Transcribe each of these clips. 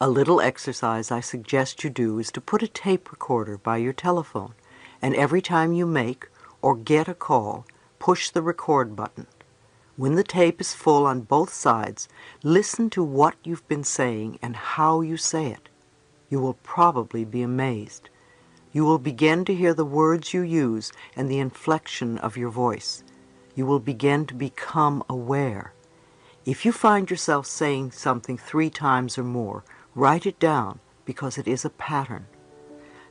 A little exercise I suggest you do is to put a tape recorder by your telephone, and every time you make or get a call, push the record button. When the tape is full on both sides, listen to what you've been saying and how you say it. You will probably be amazed. You will begin to hear the words you use and the inflection of your voice. You will begin to become aware. If you find yourself saying something 3 times or more, write it down because it is a pattern.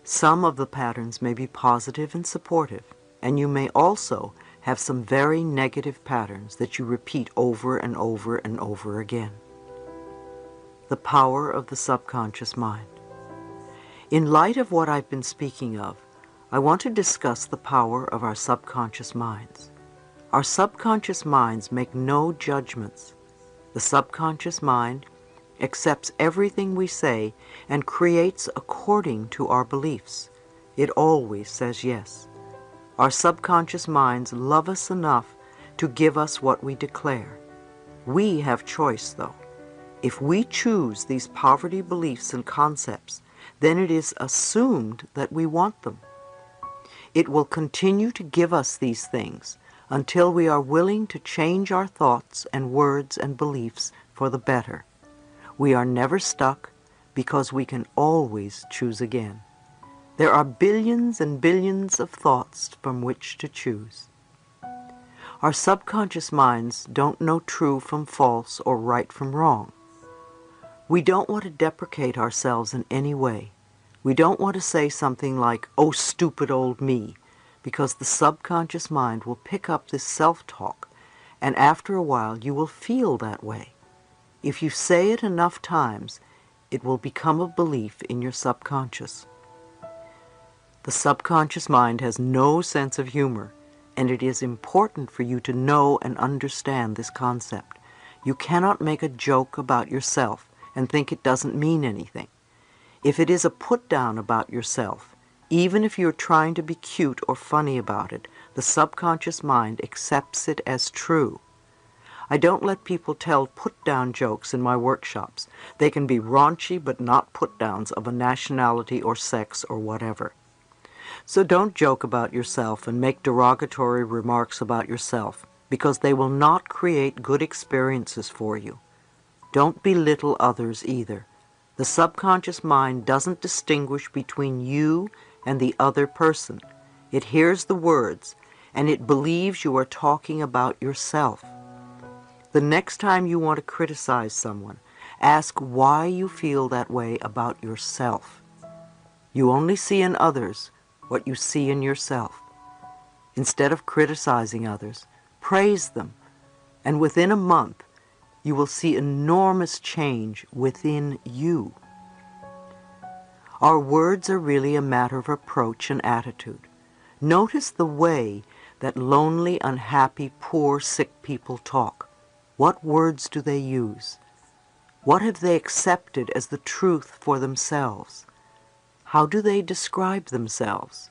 Some of the patterns may be positive and supportive, and you may also have some very negative patterns that you repeat over and over and over again. The power of the subconscious mind. In light of what I've been speaking of, I want to discuss the power of our subconscious minds. Our subconscious minds make no judgments. The subconscious mind accepts everything we say and creates according to our beliefs. It always says yes. Our subconscious minds love us enough to give us what we declare. We have choice, though. If we choose these poverty beliefs and concepts, then it is assumed that we want them. It will continue to give us these things until we are willing to change our thoughts and words and beliefs for the better. We are never stuck because we can always choose again. There are billions and billions of thoughts from which to choose. Our subconscious minds don't know true from false or right from wrong. We don't want to deprecate ourselves in any way. We don't want to say something like, "Oh, stupid old me," because the subconscious mind will pick up this self-talk, and after a while you will feel that way. If you say it enough times, it will become a belief in your subconscious. The subconscious mind has no sense of humor, and it is important for you to know and understand this concept. You cannot make a joke about yourself and think it doesn't mean anything. If it is a put-down about yourself, even if you're trying to be cute or funny about it, the subconscious mind accepts it as true. I don't let people tell put-down jokes in my workshops. They can be raunchy but not put-downs of a nationality or sex or whatever. So don't joke about yourself and make derogatory remarks about yourself, because they will not create good experiences for you. Don't belittle others either. The subconscious mind doesn't distinguish between you and the other person. It hears the words, and it believes you are talking about yourself. The next time you want to criticize someone, ask why you feel that way about yourself. You only see in others what you see in yourself. Instead of criticizing others, praise them, and within a month, you will see enormous change within you. Our words are really a matter of approach and attitude. Notice the way that lonely, unhappy, poor, sick people talk. What words do they use? What have they accepted as the truth for themselves? How do they describe themselves?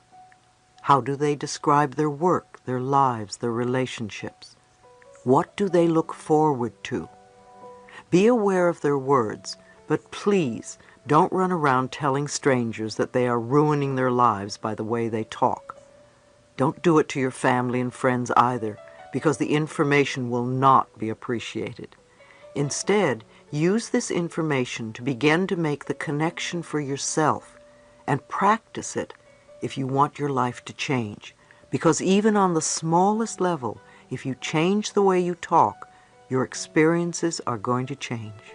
How do they describe their work, their lives, their relationships? What do they look forward to? Be aware of their words, but please don't run around telling strangers that they are ruining their lives by the way they talk. Don't do it to your family and friends either, because the information will not be appreciated. Instead, use this information to begin to make the connection for yourself and practice it if you want your life to change. Because even on the smallest level, if you change the way you talk, your experiences are going to change.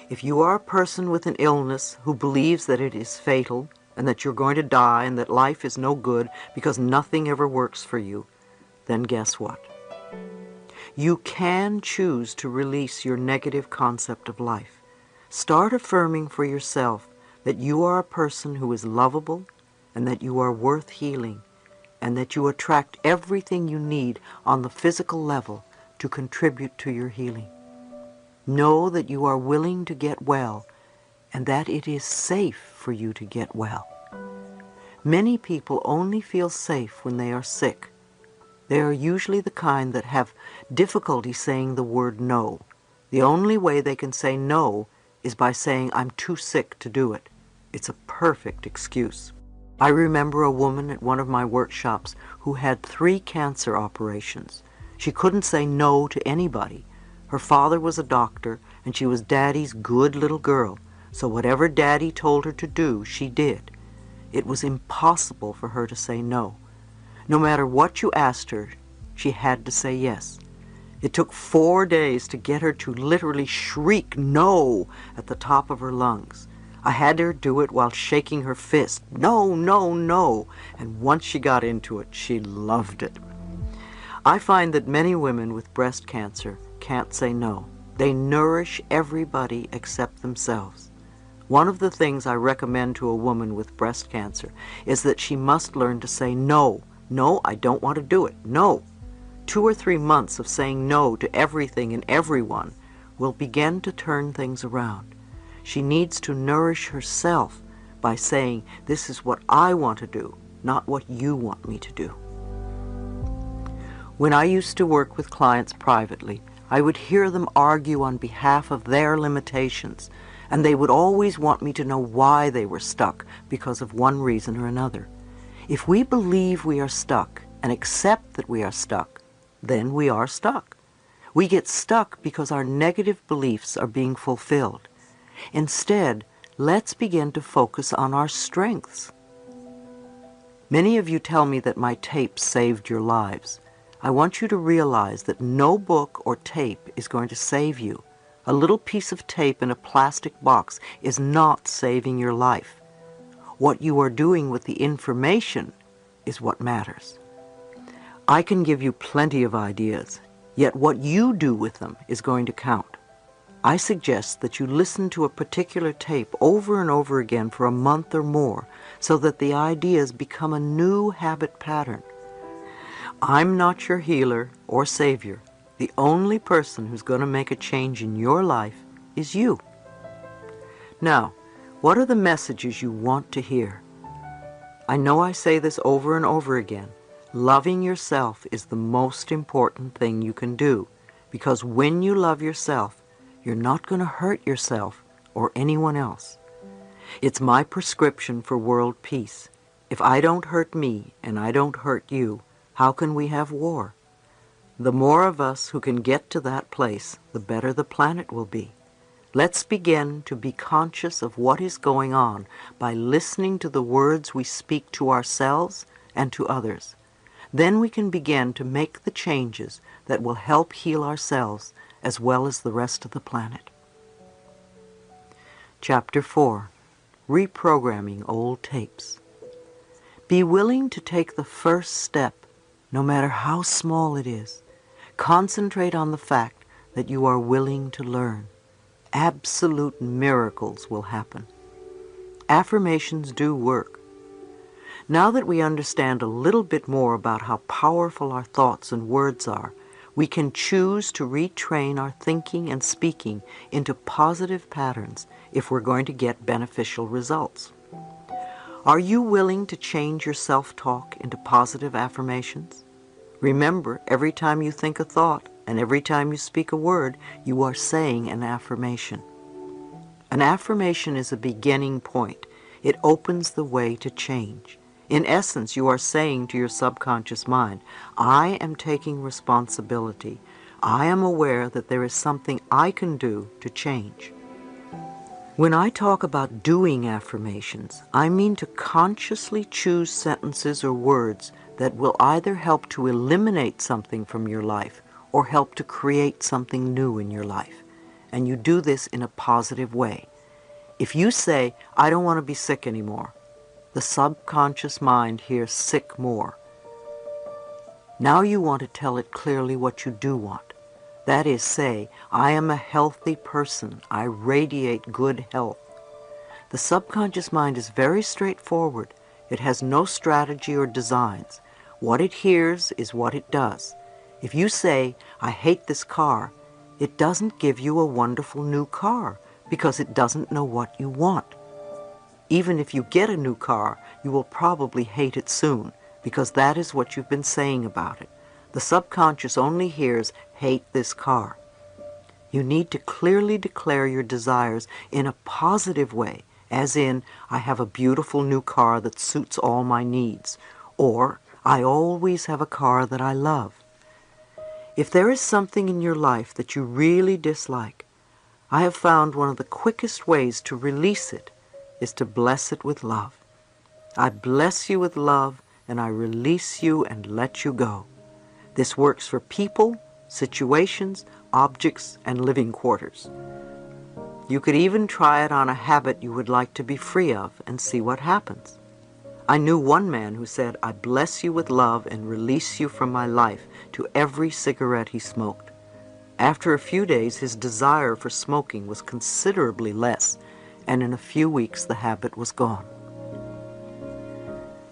If you are a person with an illness who believes that it is fatal and that you're going to die and that life is no good because nothing ever works for you, then guess what? You can choose to release your negative concept of life. Start affirming for yourself that you are a person who is lovable and that you are worth healing and that you attract everything you need on the physical level to contribute to your healing. Know that you are willing to get well and that it is safe for you to get well. Many people only feel safe when they are sick. They are usually the kind that have difficulty saying the word no. The only way they can say no is by saying I'm too sick to do it. It's a perfect excuse. I remember a woman at one of my workshops who had 3 cancer operations. She couldn't say no to anybody. Her father was a doctor, and she was Daddy's good little girl, so whatever Daddy told her to do, she did. It was impossible for her to say no. No matter what you asked her, she had to say yes. It took 4 days to get her to literally shriek no at the top of her lungs. I had her do it while shaking her fist, no, no, no, and once she got into it, she loved it. I find that many women with breast cancer can't say no. They nourish everybody except themselves. One of the things I recommend to a woman with breast cancer is that she must learn to say no. No, I don't want to do it. No. 2 or 3 months of saying no to everything and everyone will begin to turn things around. She needs to nourish herself by saying, this is what I want to do, not what you want me to do. When I used to work with clients privately, I would hear them argue on behalf of their limitations, and they would always want me to know why they were stuck because of one reason or another. If we believe we are stuck and accept that we are stuck, then we are stuck. We get stuck because our negative beliefs are being fulfilled. Instead, let's begin to focus on our strengths. Many of you tell me that my tapes saved your lives. I want you to realize that no book or tape is going to save you. A little piece of tape in a plastic box is not saving your life. What you are doing with the information is what matters. I can give you plenty of ideas, yet what you do with them is going to count. I suggest that you listen to a particular tape over and over again for a month or more so that the ideas become a new habit pattern. I'm not your healer or savior. The only person who's going to make a change in your life is you. Now, what are the messages you want to hear? I know I say this over and over again. Loving yourself is the most important thing you can do, because when you love yourself, you're not going to hurt yourself or anyone else. It's my prescription for world peace. If I don't hurt me and I don't hurt you, how can we have war? The more of us who can get to that place, the better the planet will be. Let's begin to be conscious of what is going on by listening to the words we speak to ourselves and to others. Then we can begin to make the changes that will help heal ourselves as well as the rest of the planet. Chapter 4. Reprogramming Old Tapes. Be willing to take the first step, no matter how small it is. Concentrate on the fact that you are willing to learn. Absolute miracles will happen. Affirmations do work. Now that we understand a little bit more about how powerful our thoughts and words are, we can choose to retrain our thinking and speaking into positive patterns if we're going to get beneficial results. Are you willing to change your self-talk into positive affirmations? Remember, every time you think a thought and every time you speak a word, you are saying an affirmation. An affirmation is a beginning point. It opens the way to change. In essence, you are saying to your subconscious mind, I am taking responsibility. I am aware that there is something I can do to change. When I talk about doing affirmations, I mean to consciously choose sentences or words that will either help to eliminate something from your life or help to create something new in your life. And you do this in a positive way. If you say, I don't want to be sick anymore, the subconscious mind hears sick more. Now you want to tell it clearly what you do want. That is, say, I am a healthy person. I radiate good health. The subconscious mind is very straightforward. It has no strategy or designs. What it hears is what it does. If you say, I hate this car, it doesn't give you a wonderful new car because it doesn't know what you want. Even if you get a new car, you will probably hate it soon because that is what you've been saying about it. The subconscious only hears, hate this car. You need to clearly declare your desires in a positive way, as in, I have a beautiful new car that suits all my needs, or I always have a car that I love. If there is something in your life that you really dislike, I have found one of the quickest ways to release it is to bless it with love. I bless you with love, and I release you and let you go. This works for people, situations, objects, and living quarters. You could even try it on a habit you would like to be free of and see what happens. I knew one man who said, I bless you with love and release you from my life, to every cigarette he smoked. After a few days, his desire for smoking was considerably less, and in a few weeks the habit was gone.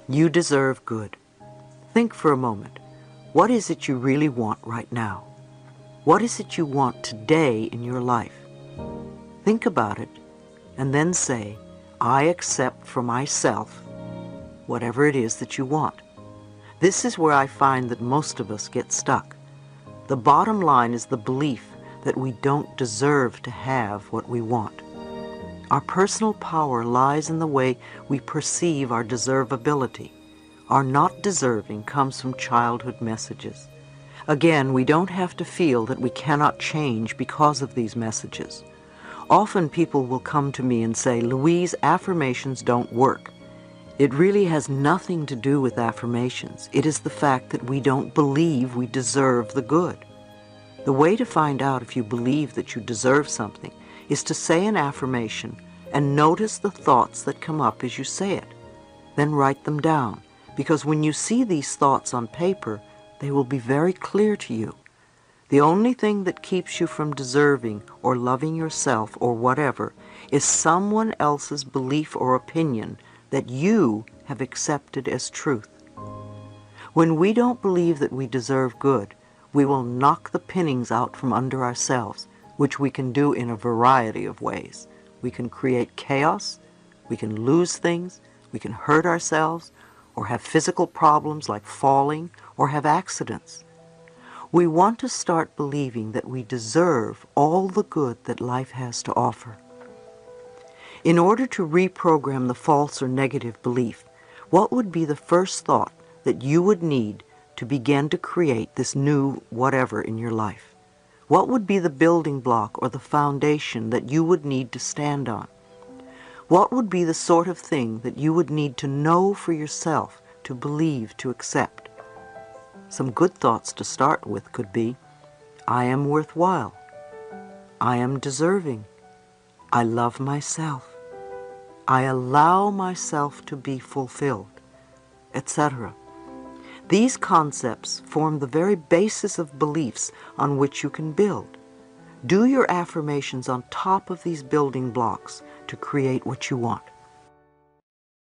You deserve good. Think for a moment. What is it you really want right now? What is it you want today in your life? Think about it, and then say, I accept for myself whatever it is that you want. This is where I find that most of us get stuck. The bottom line is the belief that we don't deserve to have what we want. Our personal power lies in the way we perceive our deservability. Our not deserving comes from childhood messages. Again, we don't have to feel that we cannot change because of these messages. Often people will come to me and say, Louise, affirmations don't work. It really has nothing to do with affirmations. It is the fact that we don't believe we deserve the good. The way to find out if you believe that you deserve something is to say an affirmation and notice the thoughts that come up as you say it. Then write them down, because when you see these thoughts on paper, they will be very clear to you. The only thing that keeps you from deserving or loving yourself or whatever is someone else's belief or opinion that you have accepted as truth. When we don't believe that we deserve good, we will knock the pinnings out from under ourselves, which we can do in a variety of ways. We can create chaos, we can lose things, we can hurt ourselves, or have physical problems like falling, or have accidents. We want to start believing that we deserve all the good that life has to offer. In order to reprogram the false or negative belief, what would be the first thought that you would need to begin to create this new whatever in your life? What would be the building block or the foundation that you would need to stand on? What would be the sort of thing that you would need to know for yourself, to believe, to accept? Some good thoughts to start with could be, I am worthwhile. I am deserving. I love myself. I allow myself to be fulfilled, etc. These concepts form the very basis of beliefs on which you can build. Do your affirmations on top of these building blocks to create what you want.